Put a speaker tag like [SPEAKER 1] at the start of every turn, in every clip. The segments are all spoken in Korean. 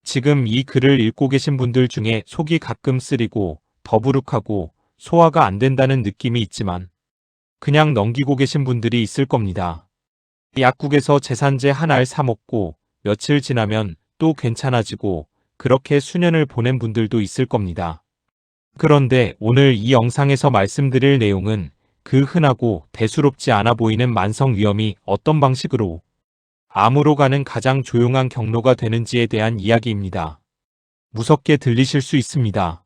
[SPEAKER 1] 지금 이 글을 읽고 계신 분들 중에 속이 가끔 쓰리고 더부룩하고 소화가 안 된다는 느낌이 있지만 그냥 넘기고 계신 분들이 있을 겁니다. 약국에서 제산제 한 알 사 먹고 며칠 지나면 또 괜찮아지고 그렇게 수년을 보낸 분들도 있을 겁니다. 그런데 오늘 이 영상에서 말씀드릴 내용은 그 흔하고 대수롭지 않아 보이는 만성 위염이 어떤 방식으로 암으로 가는 가장 조용한 경로가 되는지에 대한 이야기입니다. 무섭게 들리실 수 있습니다.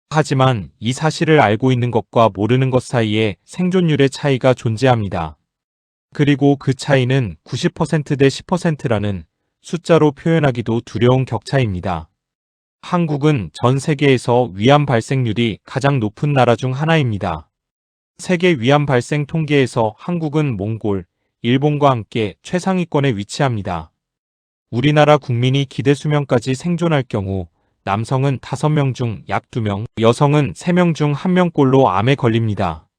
[SPEAKER 1] 하지만 이 사실을 알고 있는 것과 모르는 것 사이에 생존율의 차이가 존재합니다. 그리고 그 차이는 90% 대 10%라는 숫자로 표현하기도 두려운 격차입니다. 한국은 전 세계에서 위암 발생률이 가장 높은 나라 중 하나입니다. 세계 위암 발생 통계에서 한국은 몽골, 일본과 함께 최상위권에 위치합니다. 우리나라 국민이 기대 수명까지 생존할 경우 남성은 5명 중 약 2명, 여성은 3명 중 1명꼴로 암에 걸립니다.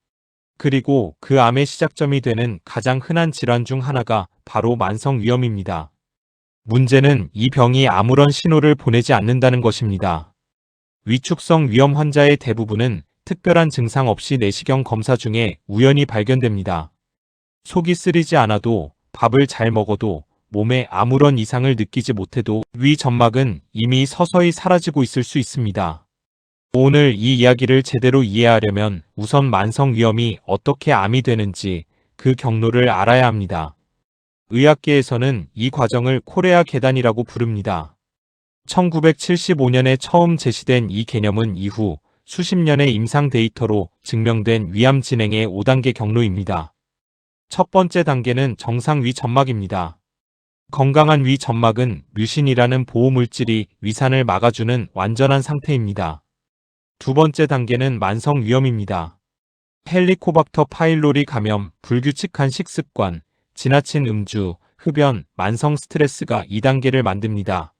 [SPEAKER 1] 그리고 그 암의 시작점이 되는 가장 흔한 질환 중 하나가 바로 만성 위염입니다. 문제는 이 병이 아무런 신호를 보내지 않는다는 것입니다. 위축성 위염 환자의 대부분은 특별한 증상 없이 내시경 검사 중에 우연히 발견됩니다. 속이 쓰리지 않아도 밥을 잘 먹어도 몸에 아무런 이상을 느끼지 못해도 위 점막은 이미 서서히 사라지고 있을 수 있습니다. 오늘 이 이야기를 제대로 이해하려면 우선 만성 위염이 어떻게 암이 되는지 그 경로를 알아야 합니다. 의학계에서는 이 과정을 코레아 계단이라고 부릅니다. 1975년에 처음 제시된 이 개념은 이후 수십 년의 임상 데이터로 증명된 위암 진행의 5단계 경로입니다. 첫 번째 단계는 정상 위 점막입니다. 건강한 위 점막은 뮤신이라는 보호물질이 위산을 막아주는 완전한 상태입니다. 두 번째 단계는 만성 위염입니다. 헬리코박터 파일로리 감염, 불규칙한 식습관, 지나친 음주, 흡연, 만성 스트레스가 2단계를 만듭니다.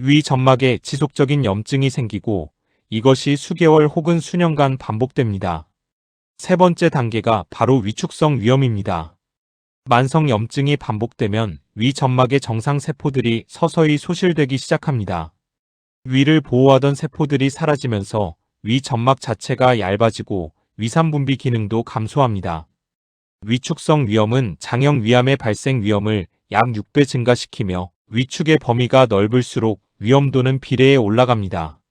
[SPEAKER 1] 위 점막에 지속적인 염증이 생기고 이것이 수개월 혹은 수년간 반복됩니다. 세 번째 단계가 바로 위축성 위염입니다. 만성 염증이 반복되면 위 점막의 정상 세포들이 서서히 소실되기 시작합니다. 위를 보호하던 세포들이 사라지면서 위 점막 자체가 얇아지고 위산 분비 기능도 감소합니다. 위축성 위염은 장형 위암의 발생 위험을 약 6배 증가시키며 위축의 범위가 넓을수록 위험도는 비례해 올라갑니다.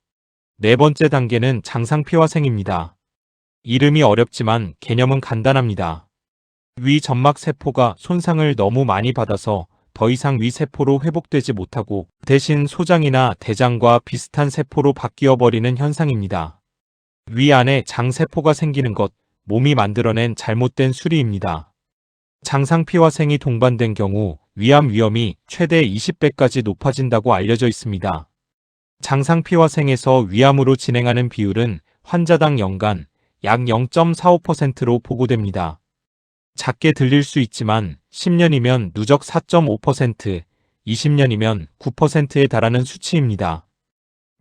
[SPEAKER 1] 네 번째 단계는 장상피화생입니다. 이름이 어렵지만 개념은 간단합니다. 위 점막 세포가 손상을 너무 많이 받아서 더 이상 위 세포로 회복되지 못하고 대신 소장이나 대장과 비슷한 세포로 바뀌어 버리는 현상입니다. 위 안에 장세포가 생기는 것, 몸이 만들어낸 잘못된 수리입니다. 장상피화생이 동반된 경우 위암 위험이 최대 20배까지 높아진다고 알려져 있습니다. 장상피화생에서 위암으로 진행하는 비율은 환자당 연간 약 0.45%로 보고됩니다. 작게 들릴 수 있지만 10년이면 누적 4.5%, 20년이면 9%에 달하는 수치입니다.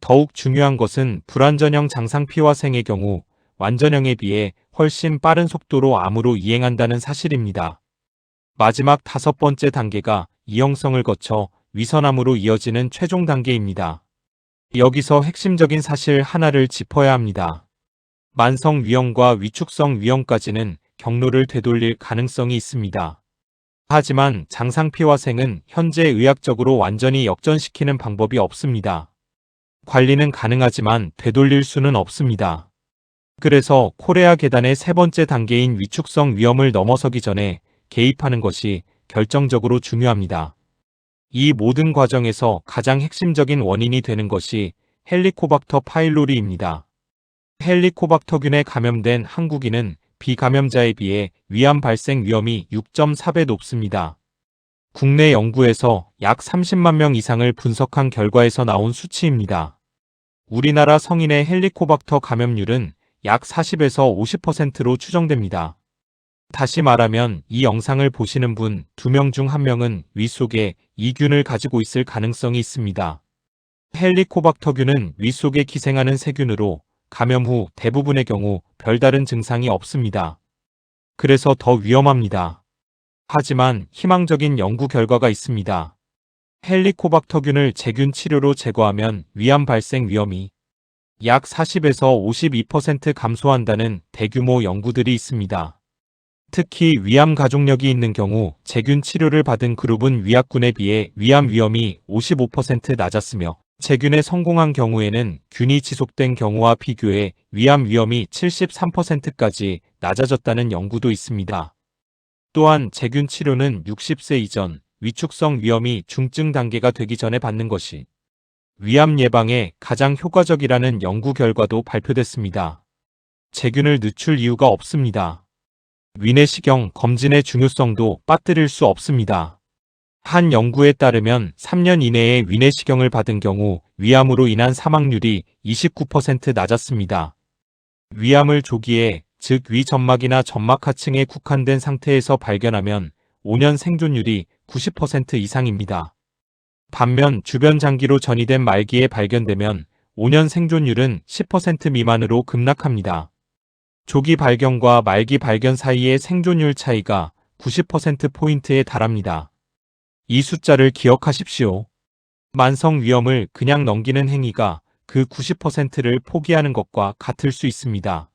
[SPEAKER 1] 더욱 중요한 것은 불완전형 장상피화생의 경우 완전형에 비해 훨씬 빠른 속도로 암으로 이행한다는 사실입니다. 마지막 5번째 단계가 이형성을 거쳐 위선암으로 이어지는 최종 단계입니다. 여기서 핵심적인 사실 하나를 짚어야 합니다. 만성 위염과 위축성 위염까지는 경로를 되돌릴 가능성이 있습니다. 하지만 장상피화생은 현재 의학적으로 완전히 역전시키는 방법이 없습니다. 관리는 가능하지만 되돌릴 수는 없습니다. 그래서 코레아 계단의 세 번째 단계인 위축성 위염을 넘어서기 전에 개입하는 것이 결정적으로 중요합니다. 이 모든 과정에서 가장 핵심적인 원인이 되는 것이 헬리코박터 파일로리입니다. 헬리코박터균에 감염된 한국인은 비감염자에 비해 위암 발생 위험이 6.4배 높습니다. 국내 연구에서 약 30만 명 이상을 분석한 결과에서 나온 수치입니다. 우리나라 성인의 헬리코박터 감염률은 약 40에서 50%로 추정됩니다. 다시 말하면 이 영상을 보시는 분 2명 중 1명은 위 속에 이 균을 가지고 있을 가능성이 있습니다. 헬리코박터균은 위 속에 기생하는 세균으로 감염 후 대부분의 경우 별다른 증상이 없습니다. 그래서 더 위험합니다. 하지만 희망적인 연구 결과가 있습니다. 헬리코박터균을 제균 치료로 제거하면 위암 발생 위험이 약 40에서 52% 감소한다는 대규모 연구들이 있습니다. 특히 위암 가족력이 있는 경우 제균 치료를 받은 그룹은 위약군에 비해 위암 위험이 55% 낮았으며 제균에 성공한 경우에는 균이 지속된 경우와 비교해 위암 위험이 73%까지 낮아졌다는 연구도 있습니다. 또한 제균 치료는 60세 이전 위축성 위염이 중증 단계가 되기 전에 받는 것이 위암 예방에 가장 효과적이라는 연구 결과도 발표됐습니다. 제균을 늦출 이유가 없습니다. 위내시경 검진의 중요성도 빠뜨릴 수 없습니다. 한 연구에 따르면 3년 이내에 위내시경을 받은 경우 위암으로 인한 사망률이 29% 낮았습니다. 위암을 조기에, 즉 위점막이나 점막하층에 국한된 상태에서 발견하면 5년 생존율이 90% 이상입니다. 반면 주변 장기로 전이된 말기에 발견되면 5년 생존율은 10% 미만으로 급락합니다. 조기 발견과 말기 발견 사이의 생존율 차이가 90%포인트에 달합니다. 이 숫자를 기억하십시오. 만성 위염을 그냥 넘기는 행위가 그 90%를 포기하는 것과 같을 수 있습니다.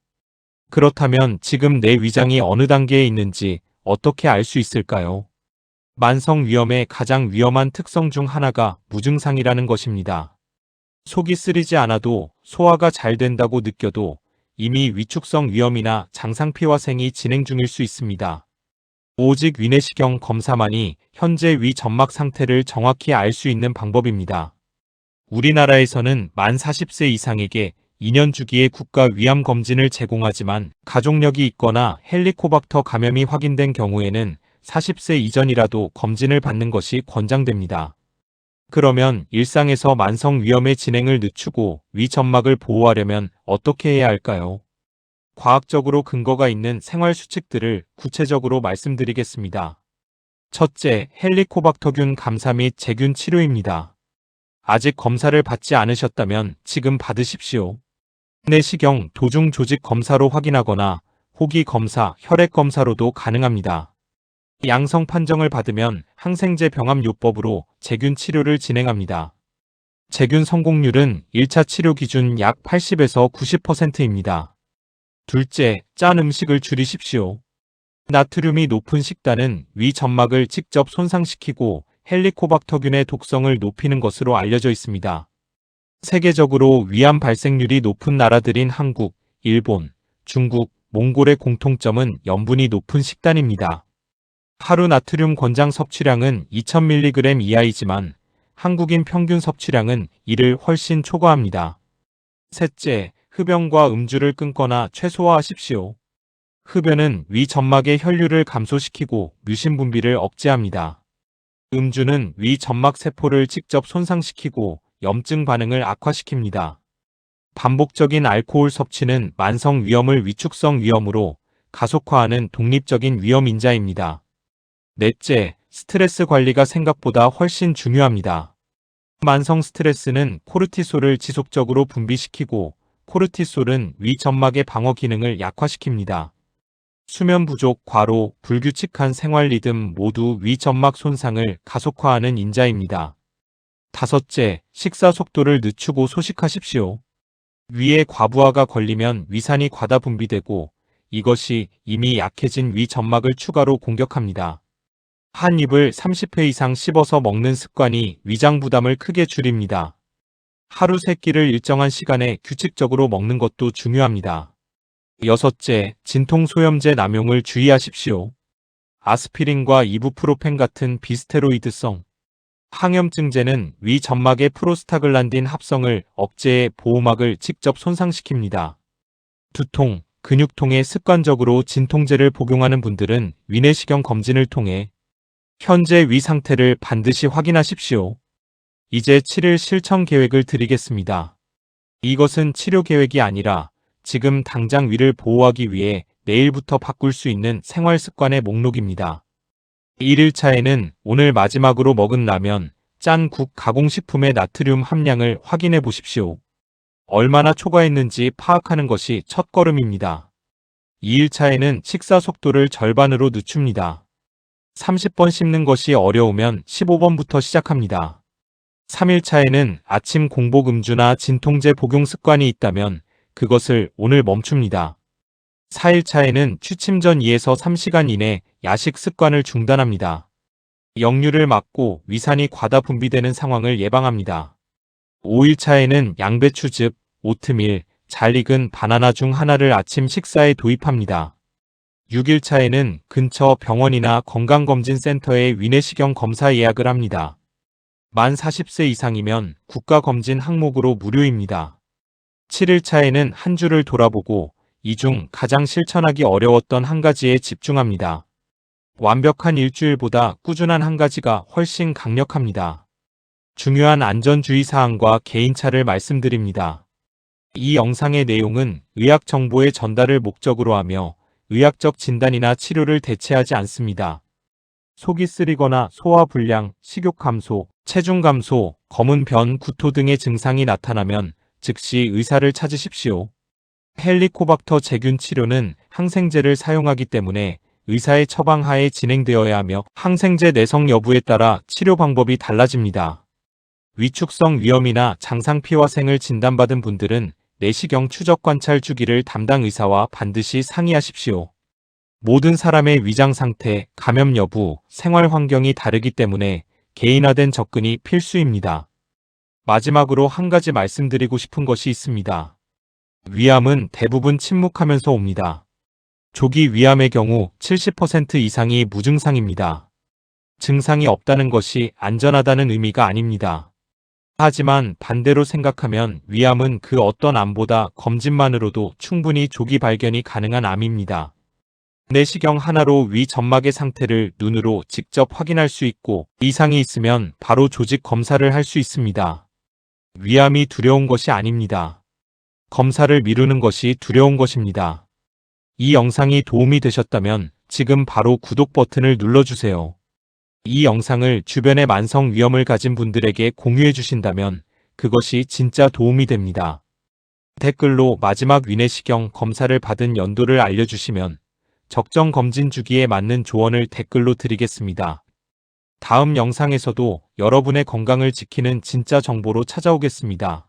[SPEAKER 1] 그렇다면 지금 내 위장이 어느 단계에 있는지 어떻게 알 수 있을까요? 만성 위염의 가장 위험한 특성 중 하나가 무증상이라는 것입니다. 속이 쓰리지 않아도 소화가 잘 된다고 느껴도 이미 위축성 위염이나 장상피화생이 진행 중일 수 있습니다. 오직 위내시경 검사만이 현재 위 점막 상태를 정확히 알 수 있는 방법입니다. 우리나라에서는 만 40세 이상에게 2년 주기의 국가 위암 검진을 제공하지만 가족력이 있거나 헬리코박터 감염이 확인된 경우에는 40세 이전이라도 검진을 받는 것이 권장됩니다. 그러면 일상에서 만성 위염의 진행을 늦추고 위 점막을 보호하려면 어떻게 해야 할까요? 과학적으로 근거가 있는 생활 수칙들을 구체적으로 말씀드리겠습니다. 첫째, 헬리코박터균 감사 및 제균 치료입니다. 아직 검사를 받지 않으셨다면 지금 받으십시오. 내시경, 도중 조직 검사로 확인하거나 호기 검사, 혈액 검사로도 가능합니다. 양성 판정을 받으면 항생제 병합요법으로 제균 치료를 진행합니다. 제균 성공률은 1차 치료 기준 약 80에서 90%입니다. 둘째, 짠 음식을 줄이십시오. 나트륨이 높은 식단은 위 점막을 직접 손상시키고 헬리코박터균의 독성을 높이는 것으로 알려져 있습니다. 세계적으로 위암 발생률이 높은 나라들인 한국, 일본, 중국, 몽골의 공통점은 염분이 높은 식단입니다. 하루 나트륨 권장 섭취량은 2000mg 이하이지만 한국인 평균 섭취량은 이를 훨씬 초과합니다. 셋째, 흡연과 음주를 끊거나 최소화하십시오. 흡연은 위 점막의 혈류를 감소시키고 뮤신 분비를 억제합니다. 음주는 위 점막 세포를 직접 손상시키고 염증 반응을 악화시킵니다. 반복적인 알코올 섭취는 만성 위염을 위축성 위염으로 가속화하는 독립적인 위험 인자입니다. 넷째, 스트레스 관리가 생각보다 훨씬 중요합니다. 만성 스트레스는 코르티솔을 지속적으로 분비시키고 코르티솔은 위 점막의 방어 기능을 약화시킵니다. 수면 부족, 과로, 불규칙한 생활 리듬 모두 위 점막 손상을 가속화하는 인자입니다. 다섯째, 식사 속도를 늦추고 소식하십시오. 위에 과부하가 걸리면 위산이 과다 분비되고 이것이 이미 약해진 위 점막을 추가로 공격합니다. 한 입을 30회 이상 씹어서 먹는 습관이 위장 부담을 크게 줄입니다. 하루 3끼를 일정한 시간에 규칙적으로 먹는 것도 중요합니다. 여섯째, 진통소염제 남용을 주의하십시오. 아스피린과 이부프로펜 같은 비스테로이드성 항염증제는 위 점막의 프로스타글란딘 합성을 억제해 보호막을 직접 손상시킵니다. 두통, 근육통에 습관적으로 진통제를 복용하는 분들은 위내시경 검진을 통해 현재 위 상태를 반드시 확인하십시오. 이제 7일 실천 계획을 드리겠습니다. 이것은 치료 계획이 아니라 지금 당장 위를 보호하기 위해 내일부터 바꿀 수 있는 생활 습관의 목록입니다. 1일차에는 오늘 마지막으로 먹은 라면, 짠 국, 가공식품의 나트륨 함량을 확인해 보십시오. 얼마나 초과했는지 파악하는 것이 첫걸음입니다. 2일차에는 식사 속도를 절반으로 늦춥니다. 30번 씹는 것이 어려우면 15번부터 시작합니다. 3일차에는 아침 공복 음주나 진통제 복용 습관이 있다면 그것을 오늘 멈춥니다. 4일차에는 취침 전 2에서 3시간 이내 야식 습관을 중단합니다. 역류를 막고 위산이 과다 분비되는 상황을 예방합니다. 5일차에는 양배추즙, 오트밀, 잘 익은 바나나 중 하나를 아침 식사에 도입합니다. 6일차에는 근처 병원이나 건강검진센터에 위내시경 검사 예약을 합니다. 만 40세 이상이면 국가검진 항목으로 무료입니다. 7일차에는 한 주를 돌아보고 이 중 가장 실천하기 어려웠던 한 가지에 집중합니다. 완벽한 일주일보다 꾸준한 한 가지가 훨씬 강력합니다. 중요한 안전주의 사항과 개인차를 말씀드립니다. 이 영상의 내용은 의학 정보의 전달을 목적으로 하며 의학적 진단이나 치료를 대체하지 않습니다. 속이 쓰리거나 소화불량, 식욕 감소, 체중 감소, 검은 변, 구토 등의 증상이 나타나면 즉시 의사를 찾으십시오. 헬리코박터 제균 치료는 항생제를 사용하기 때문에 의사의 처방하에 진행되어야 하며 항생제 내성 여부에 따라 치료 방법이 달라집니다. 위축성 위염이나 장상피화생을 진단받은 분들은 내시경 추적 관찰 주기를 담당 의사와 반드시 상의하십시오. 모든 사람의 위장 상태, 감염 여부, 생활 환경이 다르기 때문에 개인화된 접근이 필수입니다. 마지막으로 한 가지 말씀드리고 싶은 것이 있습니다. 위암은 대부분 침묵하면서 옵니다. 조기 위암의 경우 70% 이상이 무증상입니다. 증상이 없다는 것이 안전하다는 의미가 아닙니다. 하지만 반대로 생각하면 위암은 그 어떤 암보다 검진만으로도 충분히 조기 발견이 가능한 암입니다. 내시경 하나로 위 점막의 상태를 눈으로 직접 확인할 수 있고 이상이 있으면 바로 조직 검사를 할 수 있습니다. 위암이 두려운 것이 아닙니다. 검사를 미루는 것이 두려운 것입니다. 이 영상이 도움이 되셨다면 지금 바로 구독 버튼을 눌러주세요. 이 영상을 주변에 만성 위염을 가진 분들에게 공유해 주신다면 그것이 진짜 도움이 됩니다. 댓글로 마지막 위내시경 검사를 받은 연도를 알려주시면 적정 검진 주기에 맞는 조언을 댓글로 드리겠습니다. 다음 영상에서도 여러분의 건강을 지키는 진짜 정보로 찾아오겠습니다.